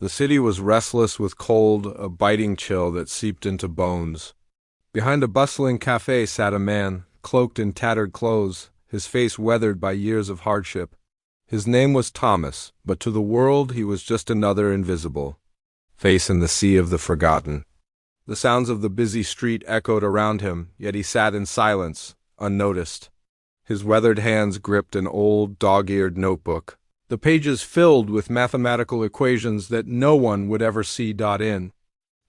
The city was restless with cold, a biting chill that seeped into bones. Behind a bustling cafe sat a man, cloaked in tattered clothes, his face weathered by years of hardship. His name was Thomas, but to the world he was just another invisible face in the sea of the forgotten. The sounds of the busy street echoed around him, yet he sat in silence, unnoticed. His weathered hands gripped an old, dog-eared notebook, the pages filled with mathematical equations that no one would ever see. In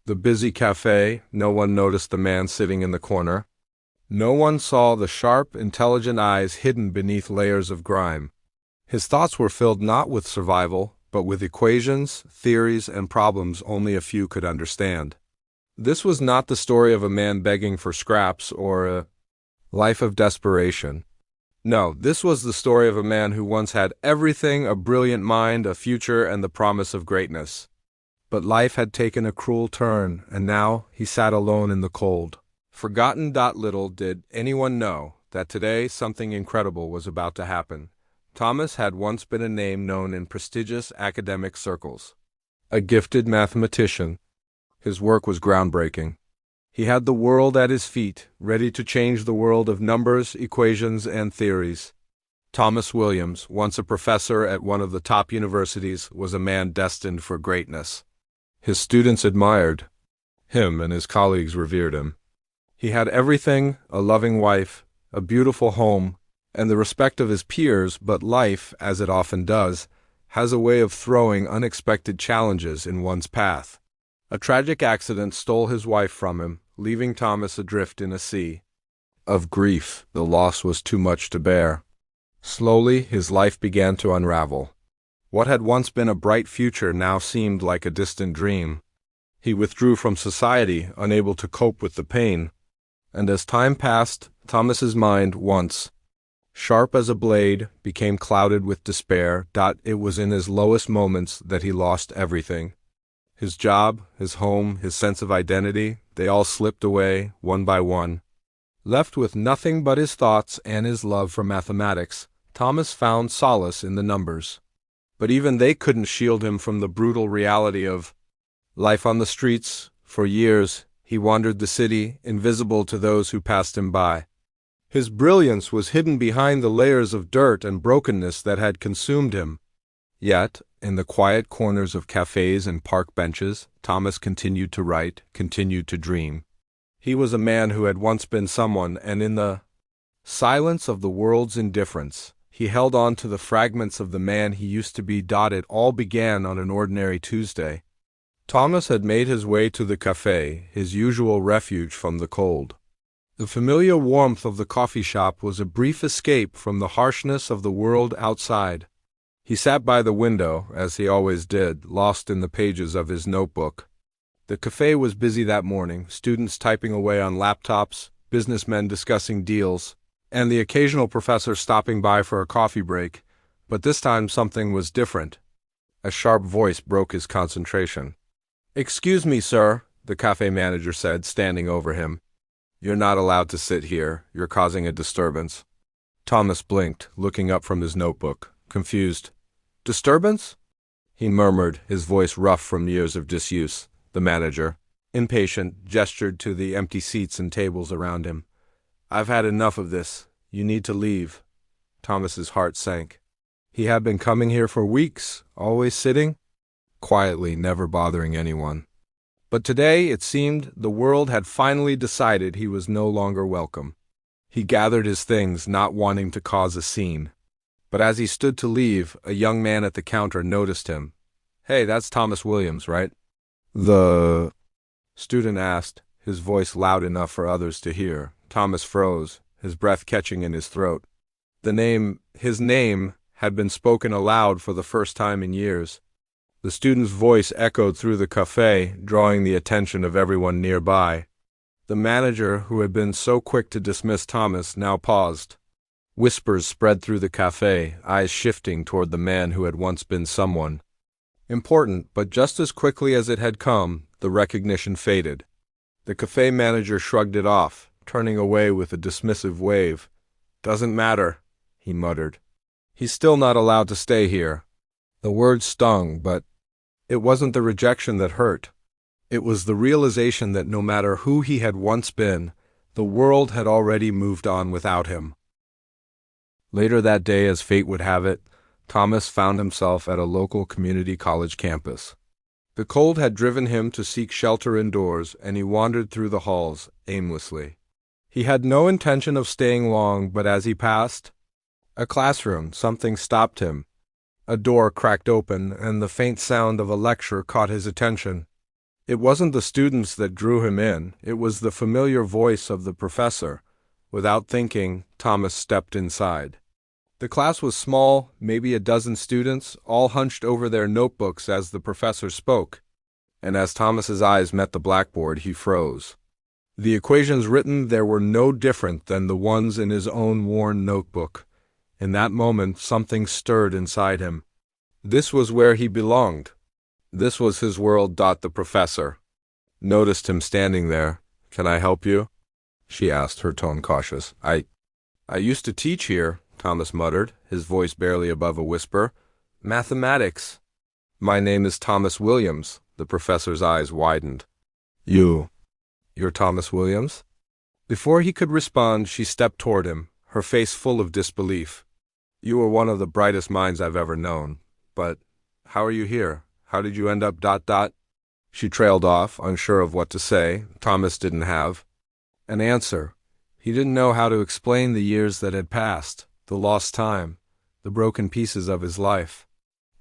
the busy cafe, no one noticed the man sitting in the corner. No one saw the sharp, intelligent eyes hidden beneath layers of grime. His thoughts were filled not with survival, but with equations, theories, and problems only a few could understand. This was not the story of a man begging for scraps or a life of desperation. No, this was the story of a man who once had everything: a brilliant mind, a future, and the promise of greatness. But life had taken a cruel turn, and now he sat alone in the cold. Forgotten. Little did anyone know that today something incredible was about to happen. Thomas had once been a name known in prestigious academic circles. A gifted mathematician. His work was groundbreaking. He had the world at his feet, ready to change the world of numbers, equations, and theories. Thomas Williams, once a professor at one of the top universities, was a man destined for greatness. His students admired him, and his colleagues revered him. He had everything: a loving wife, a beautiful home, and the respect of his peers, but life, as it often does, has a way of throwing unexpected challenges in one's path. A tragic accident stole his wife from him, leaving Thomas adrift in a sea of grief. The loss was too much to bear. Slowly, his life began to unravel. What had once been a bright future now seemed like a distant dream. He withdrew from society, unable to cope with the pain. And as time passed, Thomas's mind, once sharp as a blade, became clouded with despair. It was in his lowest moments that he lost everything. His job, his home, his sense of identity, they all slipped away, one by one. Left with nothing but his thoughts and his love for mathematics, Thomas found solace in the numbers. But even they couldn't shield him from the brutal reality of life on the streets. For years, he wandered the city, invisible to those who passed him by. His brilliance was hidden behind the layers of dirt and brokenness that had consumed him. Yet, in the quiet corners of cafes and park benches, Thomas continued to write, continued to dream. He was a man who had once been someone, and in the silence of the world's indifference, he held on to the fragments of the man he used to be. It all began on an ordinary Tuesday. Thomas had made his way to the cafe, his usual refuge from the cold. The familiar warmth of the coffee shop was a brief escape from the harshness of the world outside. He sat by the window, as he always did, lost in the pages of his notebook. The cafe was busy that morning, students typing away on laptops, businessmen discussing deals, and the occasional professor stopping by for a coffee break. But this time something was different. A sharp voice broke his concentration. "Excuse me, sir," the cafe manager said, standing over him. "You're not allowed to sit here. You're causing a disturbance." Thomas blinked, looking up from his notebook, confused. "Disturbance?" he murmured, his voice rough from years of disuse. The manager, impatient, gestured to the empty seats and tables around him. "I've had enough of this. You need to leave." Thomas's heart sank. He had been coming here for weeks, always sitting quietly, never bothering anyone. But today, it seemed, the world had finally decided he was no longer welcome. He gathered his things, not wanting to cause a scene. But as he stood to leave, a young man at the counter noticed him. "Hey, that's Thomas Williams, right?" The student asked, his voice loud enough for others to hear. Thomas froze, his breath catching in his throat. His name, had been spoken aloud for the first time in years. The student's voice echoed through the cafe, drawing the attention of everyone nearby. The manager, who had been so quick to dismiss Thomas, now paused. Whispers spread through the cafe, eyes shifting toward the man who had once been someone important, but just as quickly as it had come, the recognition faded. The cafe manager shrugged it off, turning away with a dismissive wave. "Doesn't matter," he muttered. "He's still not allowed to stay here." The word stung, but It wasn't the rejection that hurt. It was the realization that no matter who he had once been, the world had already moved on without him. Later that day, as fate would have it, Thomas found himself at a local community college campus. The cold had driven him to seek shelter indoors, and he wandered through the halls aimlessly. He had no intention of staying long, but as he passed a classroom, something stopped him. A door cracked open, and the faint sound of a lecture caught his attention. It wasn't the students that drew him in, it was the familiar voice of the professor. Without thinking, Thomas stepped inside. The class was small, maybe a dozen students, all hunched over their notebooks as the professor spoke. And as Thomas's eyes met the blackboard, he froze. The equations written there were no different than the ones in his own worn notebook. In that moment, something stirred inside him. This was where he belonged. This was his world. The professor noticed him standing there. "Can I help you?" she asked, her tone cautious. I used to teach here," Thomas muttered, his voice barely above a whisper. "Mathematics." "My name is Thomas Williams." The professor's eyes widened. You're Thomas Williams?" Before he could respond, she stepped toward him, her face full of disbelief. "You are one of the brightest minds I've ever known. But how are you here? How did you end up... She trailed off, unsure of what to say. Thomas didn't have an answer. He didn't know how to explain the years that had passed, the lost time, the broken pieces of his life.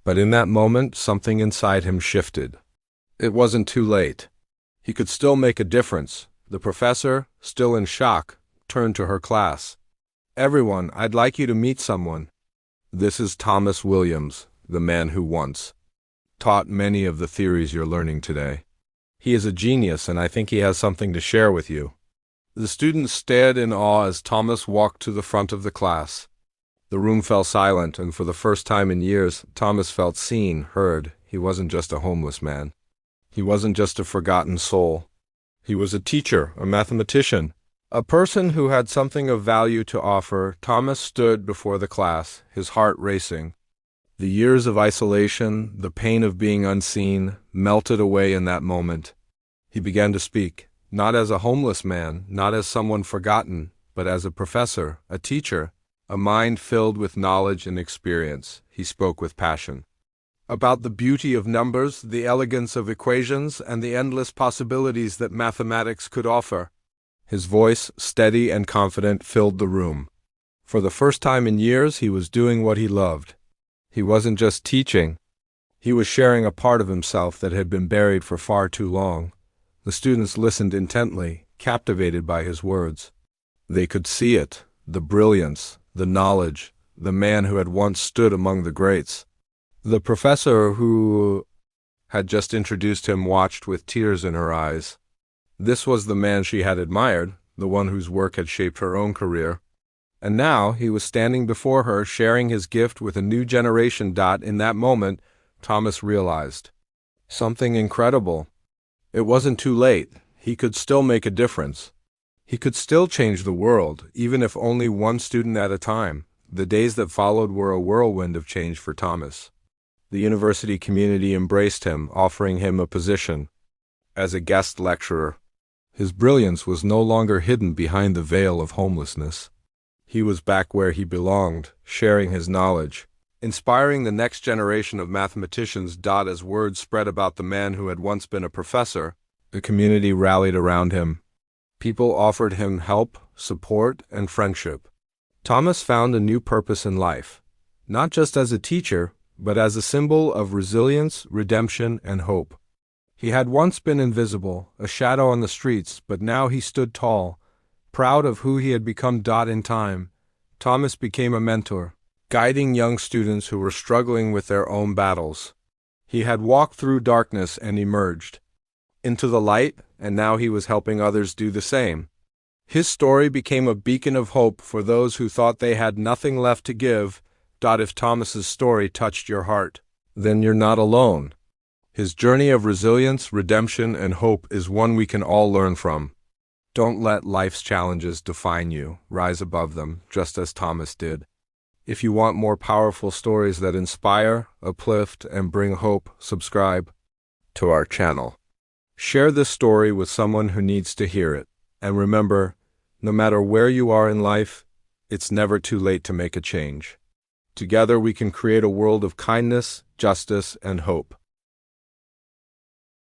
But in that moment, something inside him shifted. It wasn't too late. He could still make a difference. The professor, still in shock, turned to her class. "Everyone, I'd like you to meet someone. This is Thomas Williams, the man who once taught many of the theories you're learning today. He is a genius, and I think he has something to share with you." The students stared in awe as Thomas walked to the front of the class. The room fell silent, and for the first time in years, Thomas felt seen, heard. He wasn't just a homeless man. He wasn't just a forgotten soul. He was a teacher, a mathematician, a person who had something of value to offer. Thomas stood before the class, his heart racing. The years of isolation, the pain of being unseen, melted away in that moment. He began to speak, not as a homeless man, not as someone forgotten, but as a professor, a teacher, a mind filled with knowledge and experience. He spoke with passion. About the beauty of numbers, the elegance of equations, and the endless possibilities that mathematics could offer. His voice, steady and confident, filled the room. For the first time in years, he was doing what he loved. He wasn't just teaching. He was sharing a part of himself that had been buried for far too long. The students listened intently, captivated by his words. They could see it, the brilliance, the knowledge, the man who had once stood among the greats. The professor who had just introduced him watched with tears in her eyes. This was the man she had admired, the one whose work had shaped her own career. And now he was standing before her, sharing his gift with a new generation. In that moment, Thomas realized something incredible. It wasn't too late. He could still make a difference. He could still change the world, even if only one student at a time. The days that followed were a whirlwind of change for Thomas. The university community embraced him, offering him a position as a guest lecturer. His brilliance was no longer hidden behind the veil of homelessness. He was back where he belonged, sharing his knowledge, inspiring the next generation of mathematicians. As word spread about the man who had once been a professor, the community rallied around him. People offered him help, support, and friendship. Thomas found a new purpose in life, not just as a teacher, but as a symbol of resilience, redemption, and hope. He had once been invisible, a shadow on the streets, but now he stood tall, proud of who he had become. In time, Thomas became a mentor, guiding young students who were struggling with their own battles. He had walked through darkness and emerged into the light, and now he was helping others do the same. His story became a beacon of hope for those who thought they had nothing left to give. If Thomas's story touched your heart, then you're not alone. His journey of resilience, redemption, and hope is one we can all learn from. Don't let life's challenges define you. Rise above them, just as Thomas did. If you want more powerful stories that inspire, uplift, and bring hope, subscribe to our channel. Share this story with someone who needs to hear it. And remember, no matter where you are in life, it's never too late to make a change. Together we can create a world of kindness, justice, and hope.